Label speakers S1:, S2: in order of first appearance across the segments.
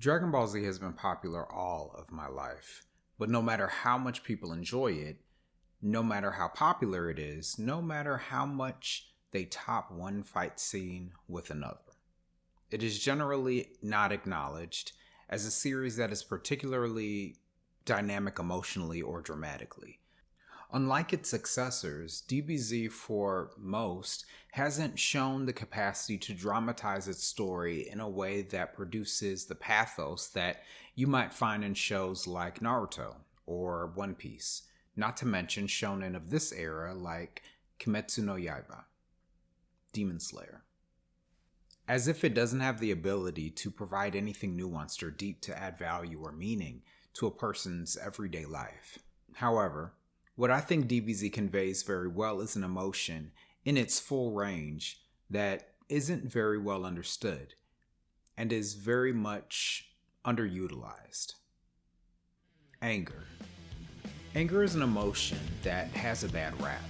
S1: Dragon Ball Z has been popular all of my life, but no matter how much people enjoy it, no matter how popular it is, no matter how much they top one fight scene with another, it is generally not acknowledged as a series that is particularly dynamic emotionally or dramatically. Unlike its successors, DBZ for most hasn't shown the capacity to dramatize its story in a way that produces the pathos that you might find in shows like Naruto or One Piece, not to mention shonen of this era like Kimetsu no Yaiba, Demon Slayer. As if it doesn't have the ability to provide anything nuanced or deep to add value or meaning to a person's everyday life. However, what I think DBZ conveys very well is an emotion in its full range that isn't very well understood and is very much underutilized. Anger. Anger is an emotion that has a bad rap.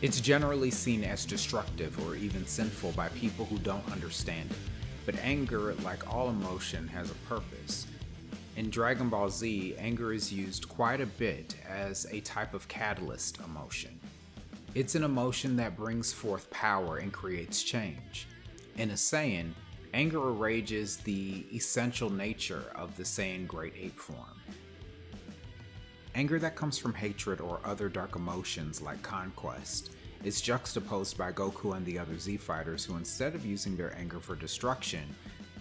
S1: It's generally seen as destructive or even sinful by people who don't understand it. But anger, like all emotion, has a purpose. In Dragon Ball Z, anger is used quite a bit as a type of catalyst emotion. It's an emotion that brings forth power and creates change. In a Saiyan, anger erases the essential nature of the Saiyan Great Ape form. Anger that comes from hatred or other dark emotions like conquest is juxtaposed by Goku and the other Z fighters who, instead of using their anger for destruction,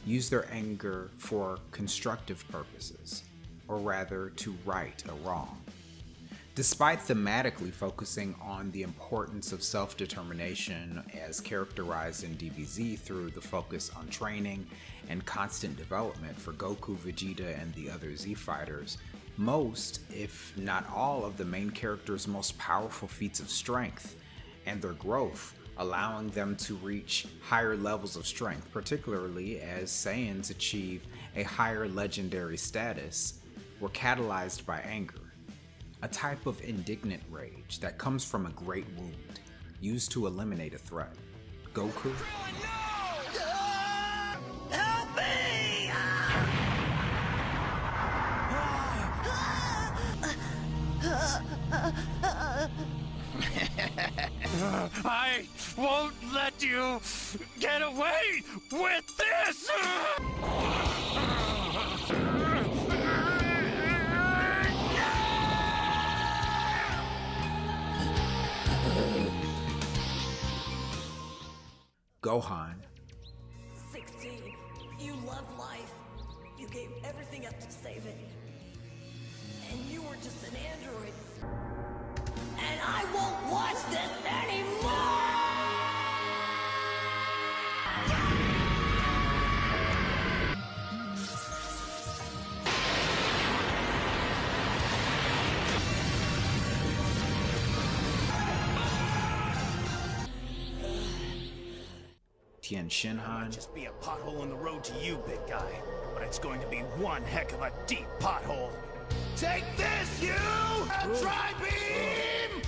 S1: use their anger for constructive purposes, or rather to right a wrong. Despite thematically focusing on the importance of self-determination as characterized in DBZ through the focus on training and constant development for Goku, Vegeta, and the other Z fighters, most, if not all, of the main characters' most powerful feats of strength and their growth, allowing them to reach higher levels of strength, particularly as Saiyans achieve a higher legendary status, were catalyzed by anger, a type of indignant rage that comes from a great wound, used to eliminate a threat. Goku?
S2: Help me!
S3: I won't let you get away with this!
S1: Gohan.
S2: 16. You love life. You gave everything up to save it. And you were just an android. And I won't watch this anymore!
S1: Tien Shinhan.
S3: Just be a pothole in the road to you, big guy. But it's going to be one heck of a deep pothole. Take this, you! Tri-beam!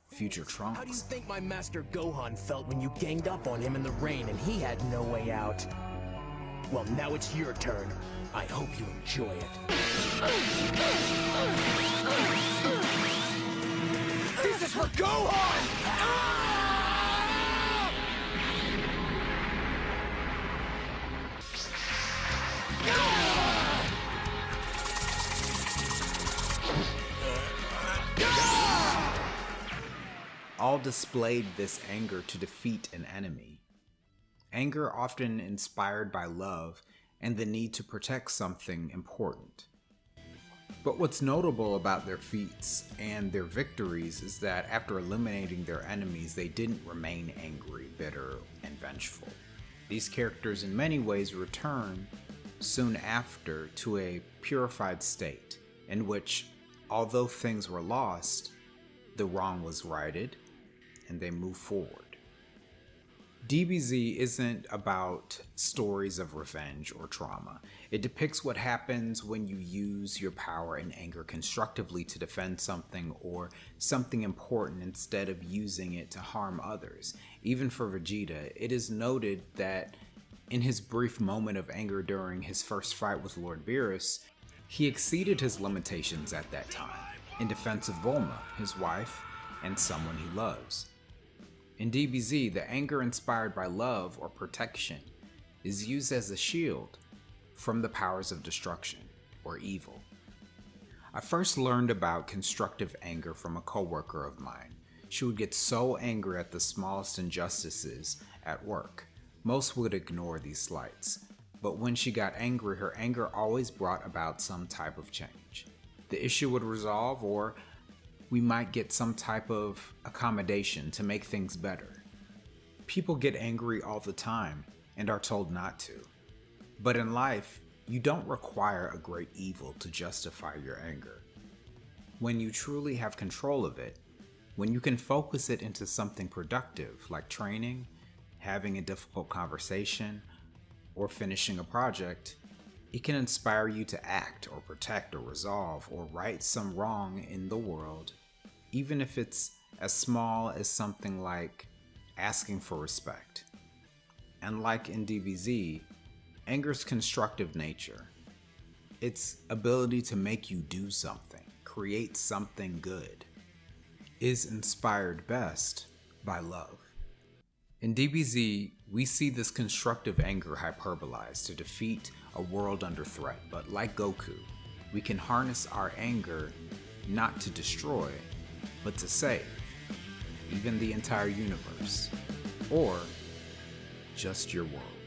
S1: Future Trunks.
S4: How do you think my master Gohan felt when you ganged up on him in the rain and he had no way out? Well, now it's your turn. I hope you enjoy it. This is for Gohan!
S1: All displayed this anger to defeat an enemy. Anger often inspired by love and the need to protect something important. But what's notable about their feats and their victories is that after eliminating their enemies, they didn't remain angry, bitter, and vengeful. These characters in many ways return soon after to a purified state, in which, although things were lost, the wrong was righted, and they move forward. DBZ isn't about stories of revenge or trauma. It depicts what happens when you use your power and anger constructively to defend something or something important instead of using it to harm others. Even for Vegeta, it is noted that in his brief moment of anger during his first fight with Lord Beerus, he exceeded his limitations at that time in defense of Bulma, his wife, and someone he loves. In DBZ, the anger inspired by love or protection is used as a shield from the powers of destruction or evil. I first learned about constructive anger from a coworker of mine. She would get so angry at the smallest injustices at work. Most would ignore these slights, but when she got angry, her anger always brought about some type of change. The issue would resolve, or we might get some type of accommodation to make things better. People get angry all the time and are told not to. But in life, you don't require a great evil to justify your anger. When you truly have control of it, when you can focus it into something productive like training, having a difficult conversation, or finishing a project, it can inspire you to act or protect or resolve or right some wrong in the world, even if it's as small as something like asking for respect. And like in DBZ, anger's constructive nature, its ability to make you do something, create something good, is inspired best by love. In DBZ, we see this constructive anger hyperbolized to defeat a world under threat, but like Goku, we can harness our anger not to destroy, but to save, even the entire universe, or just your world.